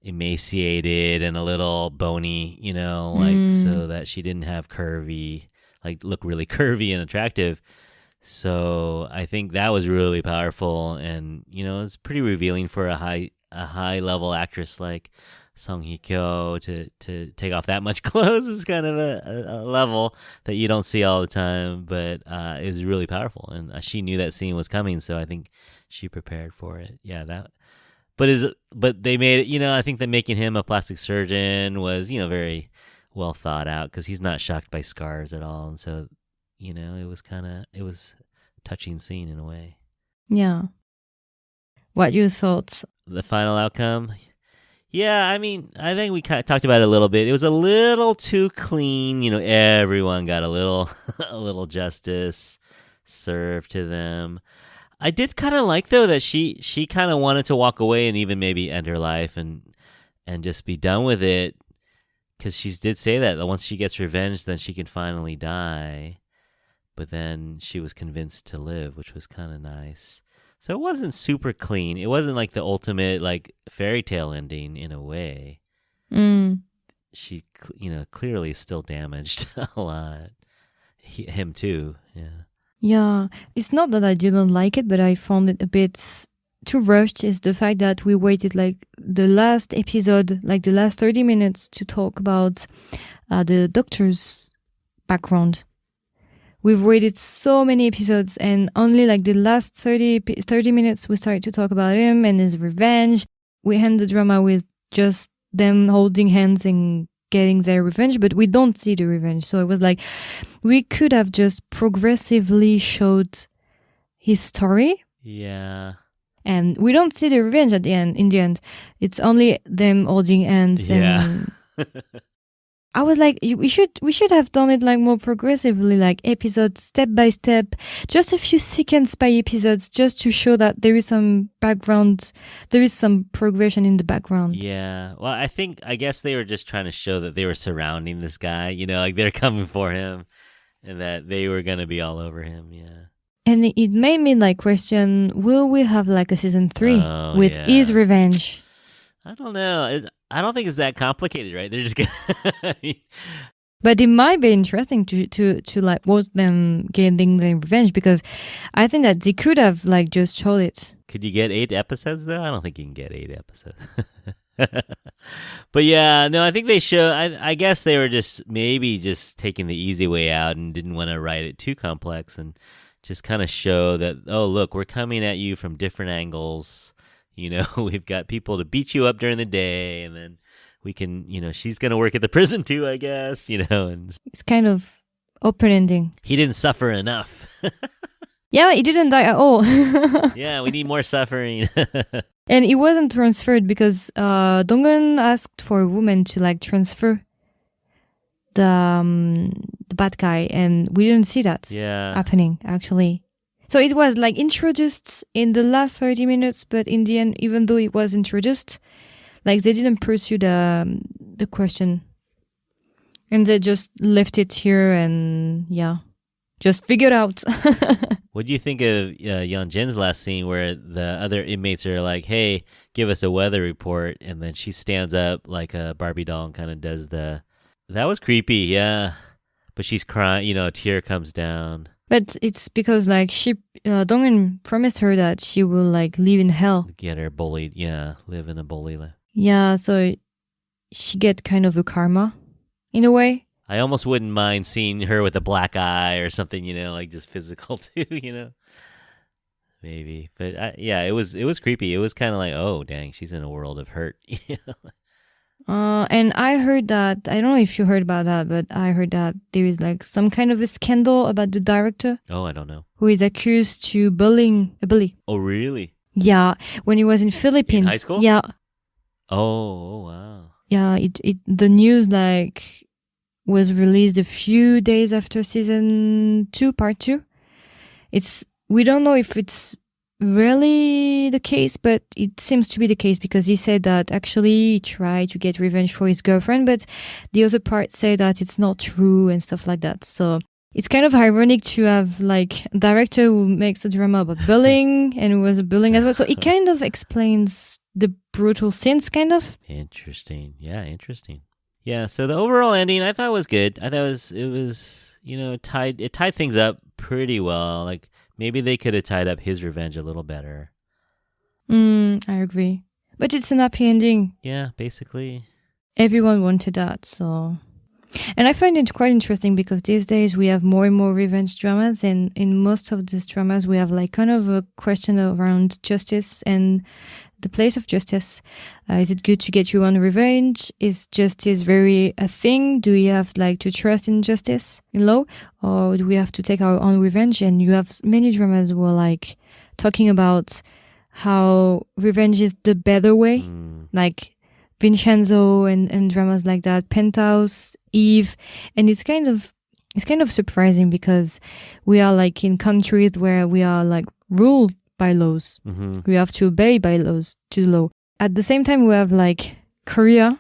emaciated and a little bony, so that she didn't have look really curvy and attractive. So I think that was really powerful, and it's pretty revealing for a high level actress like Song Hye-Kyo to take off that much clothes is kind of a level that you don't see all the time, but is really powerful. And she knew that scene was coming, so I think she prepared for it. Yeah, but they made it. I think that making him a plastic surgeon was very well thought out, because he's not shocked by scars at all, and so it was a touching scene in a way. Yeah. What you thought? The final outcome? Yeah, I mean, I think we kind of talked about it a little bit. It was a little too clean. Everyone got a little, a little justice served to them. I did kind of like though that she kind of wanted to walk away and even maybe end her life and just be done with it, because she did say that once she gets revenge, then she can finally die. But then she was convinced to live, which was kind of nice. So it wasn't super clean. It wasn't like the ultimate like fairy tale ending in a way. She, clearly still damaged a lot. Him too. Yeah. Yeah, it's not that I didn't like it, but I found it a bit too rushed. Is the fact that we waited like the last episode, like the last 30 minutes to talk about the doctor's background. We've waited so many episodes and only like the last 30 minutes we started to talk about him and his revenge. We end the drama with just them holding hands and getting their revenge, but we don't see the revenge. So it was like we could have just progressively showed his story. Yeah. And we don't see the revenge at the end. In the end, it's only them holding hands. Yeah. And I was like, we should have done it like more progressively, like episodes step by step, just a few seconds by episodes, just to show that there is some background, there is some progression in the background. Yeah. Well, I guess they were just trying to show that they were surrounding this guy, like they're coming for him and that they were going to be all over him. Yeah. And it made me like question, will we have like a season 3 with his revenge? I don't know. I don't think it's that complicated, right? They're just gonna. But it might be interesting to like watch them getting their revenge, because I think that they could have like just showed it. Could you get 8 episodes though? I don't think you can get 8 episodes. But yeah, no, I think they show. I guess they were just taking the easy way out and didn't want to write it too complex and just kind of show that, oh look, we're coming at you from different angles. We've got people to beat you up during the day, and then we can, she's going to work at the prison too, I guess, and it's kind of open ending. He didn't suffer enough. Yeah, he didn't die at all. Yeah, we need more suffering. And he wasn't transferred because Donggun asked for a woman to like transfer the bad guy, and we didn't see that happening actually. So it was like introduced in the last 30 minutes, but in the end, even though it was introduced, like they didn't pursue the question. And they just left it here and just figured out. What do you think of Yeon Jin's last scene where the other inmates are like, hey, give us a weather report, and then she stands up like a Barbie doll and kind of does that was creepy, yeah. But she's crying, a tear comes down. But it's because like Donghyun promised her that she will like live in hell. Get her bullied, live in a bully life. Yeah, so she get kind of a karma in a way. I almost wouldn't mind seeing her with a black eye or something, like just physical too, maybe. But it was creepy. It was kind of like, oh dang, she's in a world of hurt. And I heard that, I don't know if you heard about that, but I heard that there is like some kind of a scandal about the director. Oh, I don't know. Who is accused to bullying a bully. Oh, really? Yeah, when he was in Philippines. In high school? Yeah. Oh, wow. Yeah, the news like was released a few days after season 2, part 2. We don't know if it's really the case, but it seems to be the case because he said that actually he tried to get revenge for his girlfriend, but the other part say that it's not true and stuff like that. So it's kind of ironic to have like a director who makes a drama about bullying and who was a bullying as well. So it kind of explains the brutal scenes, kind of. Interesting. Yeah, interesting. Yeah, so the overall ending I thought was good. I thought it was tied things up pretty well. Like maybe they could have tied up his revenge a little better. I agree. But it's an happy ending. Yeah, basically. Everyone wanted that, so... And I find it quite interesting because these days we have more and more revenge dramas, and in most of these dramas we have like kind of a question around justice and the place of justice. Is it good to get your own revenge? Is justice very a thing? Do we have like to trust in justice, in law? Or do we have to take our own revenge? And you have many dramas who are like talking about how revenge is the better way, like Vincenzo and dramas like that, Penthouse, Eve, and it's kind of surprising because we are like in countries where we are like ruled by laws. We have to obey by laws to the law. At the same time, we have like Korea,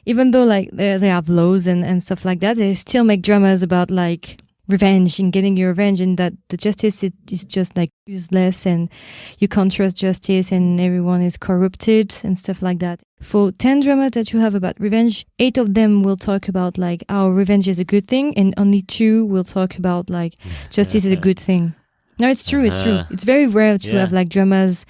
even though like they have laws and stuff like that, they still make dramas about like revenge and getting your revenge, and that the justice is just like useless and you can't trust justice and everyone is corrupted and stuff like that. For 10 dramas that you have about revenge, 8 of them will talk about like how revenge is a good thing, and only 2 will talk about like justice is a good thing. No, it's true. It's true. It's very rare to have like dramas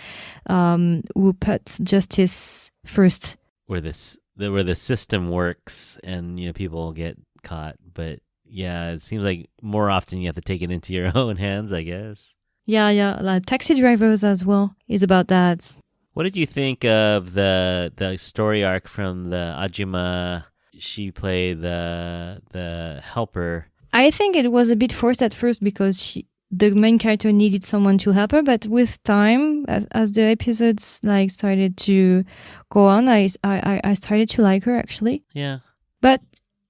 who put justice first, where the system works and people get caught. But yeah, it seems like more often you have to take it into your own hands, I guess. Yeah. Like Taxi Drivers as well is about that. What did you think of the story arc from the Ajima? She played the helper. I think it was a bit forced at first because the main character needed someone to help her, but with time, as the episodes like started to go on, I started to like her actually. Yeah. But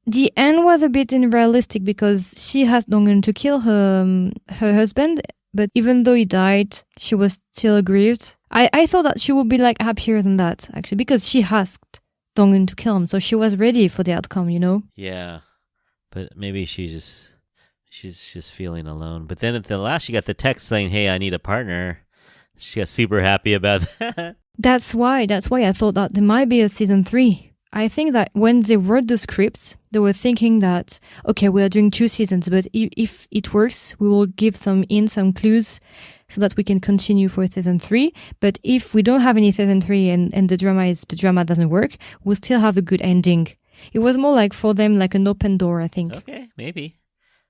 the end was a bit unrealistic because she has Dong-eun to kill her husband, but even though he died, she was still aggrieved. I thought that she would be like happier than that actually, because she asked Dong-eun to kill him, so she was ready for the outcome, Yeah, but maybe she's just feeling alone. But then at the last, she got the text saying, "Hey, I need a partner." She got super happy about that. That's why I thought that there might be a season 3. I think that when they wrote the script, they were thinking that, okay, we are doing 2 seasons, but if it works, we will give some clues so that we can continue for season 3. But if we don't have any season 3 and the drama doesn't work, we'll still have a good ending. It was more like for them like an open door, I think. Okay, maybe.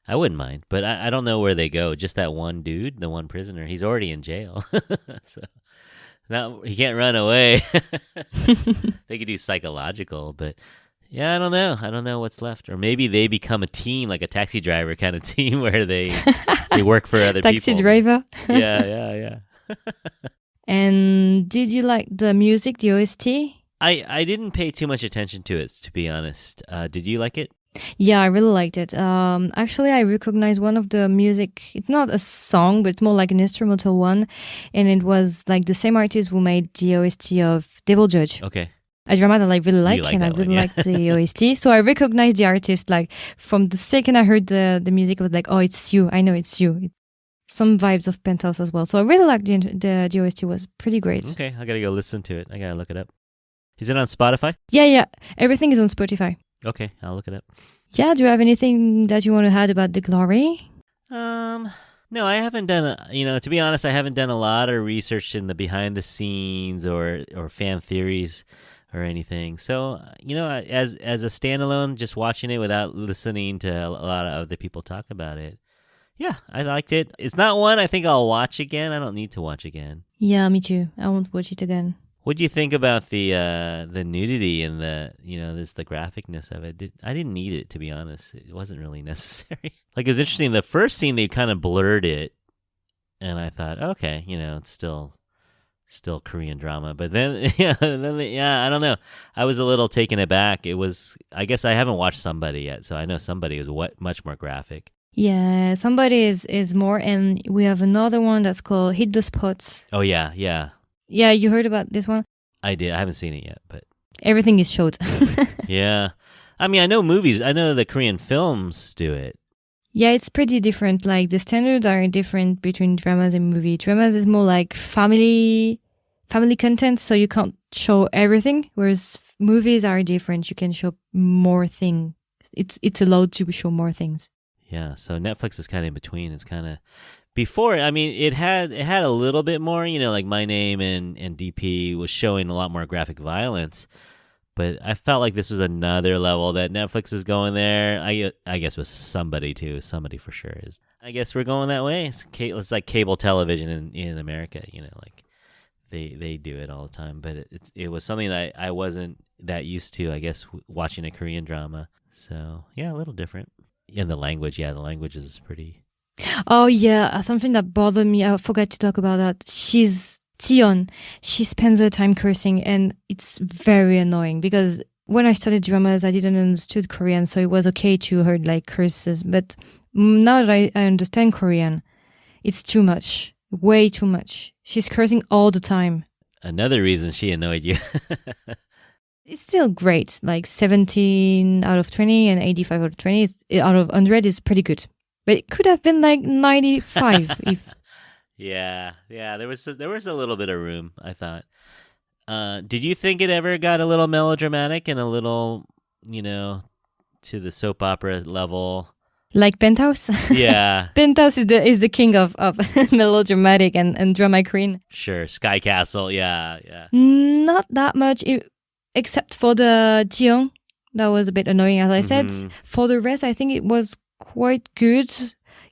I wouldn't mind, but I don't know where they go. Just that one dude, the one prisoner, he's already in jail. So now he can't run away. They could do psychological, but yeah, I don't know. I don't know what's left. Or maybe they become a team, like a taxi driver kind of team where they work for other people. Taxi driver. Yeah. And did you like the music, the OST? I didn't pay too much attention to it, to be honest. Did you like it? Yeah, I really liked it. Actually, I recognized one of the music. It's not a song, but it's more like an instrumental one. And it was like the same artist who made the OST of Devil Judge. Okay. A drama that I really like, and I really liked the OST. So I recognized the artist like from the second I heard the music. I was like, oh, it's you. I know it's you. Some vibes of Penthouse as well. So I really liked the OST. Was pretty great. Okay, I gotta go listen to it. I gotta look it up. Is it on Spotify? Yeah. Everything is on Spotify. Okay, I'll look it up. Yeah, do you have anything that you want to add about The Glory? No, I haven't done, to be honest, I haven't done a lot of research in the behind the scenes or fan theories or anything. So, as a standalone, just watching it without listening to a lot of other people talk about it. Yeah, I liked it. It's not one I think I'll watch again. I don't need to watch again. Yeah, me too. I won't watch it again. What do you think about the nudity and the graphicness of it? I didn't need it, to be honest. It wasn't really necessary. Like, it was interesting. The first scene, they kind of blurred it, and I thought, okay, it's still Korean drama. But then, I don't know. I was a little taken aback. It was, I guess I haven't watched Somebody yet, so I know Somebody is much more graphic. Yeah, Somebody is more, and we have another one that's called Hit the Spots. Oh, yeah. Yeah, you heard about this one? I did. I haven't seen it yet, but everything is short. Yeah. I mean, I know the Korean films do it. Yeah, it's pretty different. Like, the standards are different between dramas and movie. Dramas is more like family content, so you can't show everything, whereas movies are different. You can show more things. It's allowed to show more things. Yeah, so Netflix is kind of in between. It's kind of before. I mean, it had a little bit more. Like My Name and DP was showing a lot more graphic violence, but I felt like this was another level that Netflix is going there. I guess with Somebody too. Somebody for sure is. I guess we're going that way. It's like cable television in America. Like they do it all the time. But it was something that I wasn't that used to. I guess watching a Korean drama. So yeah, a little different. And the language is pretty Oh yeah, something that bothered me. I forgot to talk about that. She's Tion. She spends her time cursing, and it's very annoying because when I studied dramas, I didn't understood Korean, so it was okay to hear like curses. But now that I understand Korean, it's too much, way too much. She's cursing all the time. Another reason she annoyed you. It's still great, like 17 out of 20 and 85 out of 20 out of 100 is pretty good. But it could have been like 95 if. Yeah, there was a little bit of room, I thought. Did you think it ever got a little melodramatic and a little, to the soap opera level? Like Penthouse? Yeah. Penthouse is the king of melodramatic and drama queen. Sure, Sky Castle, yeah. Not that much, except for the Jiyoung. That was a bit annoying, as I said. For the rest, I think it was quite good.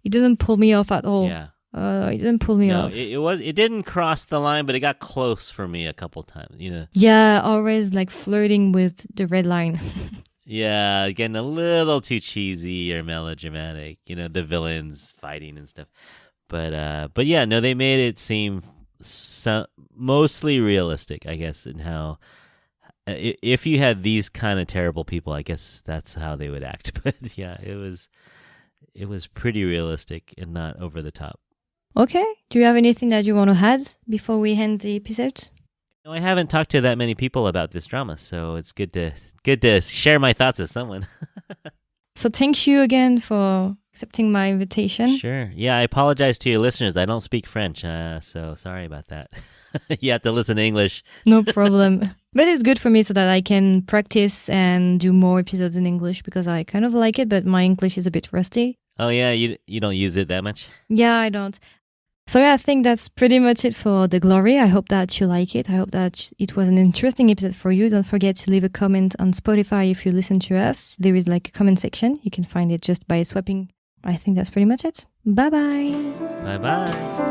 It didn't pull me off at all. Yeah. It didn't pull me off. It didn't cross the line, but it got close for me a couple times, Yeah, always like flirting with the red line. Yeah, getting a little too cheesy or melodramatic, the villains fighting and stuff. But yeah, no, they made it seem mostly realistic, I guess, in how if you had these kind of terrible people, I guess that's how they would act. But yeah, it was pretty realistic and not over the top. Okay. Do you have anything that you want to add before we end the episode? No, I haven't talked to that many people about this drama, so it's good to share my thoughts with someone. So thank you again for accepting my invitation. Sure. Yeah, I apologize to your listeners. I don't speak French, so sorry about that. You have to listen to English. No problem. But it's good for me so that I can practice and do more episodes in English because I kind of like it, but my English is a bit rusty. Oh yeah, you don't use it that much? Yeah, I don't. So yeah, I think that's pretty much it for The Glory. I hope that you like it. I hope that it was an interesting episode for you. Don't forget to leave a comment on Spotify if you listen to us. There is like a comment section. You can find it just by swiping. I think that's pretty much it. Bye-bye. Bye-bye.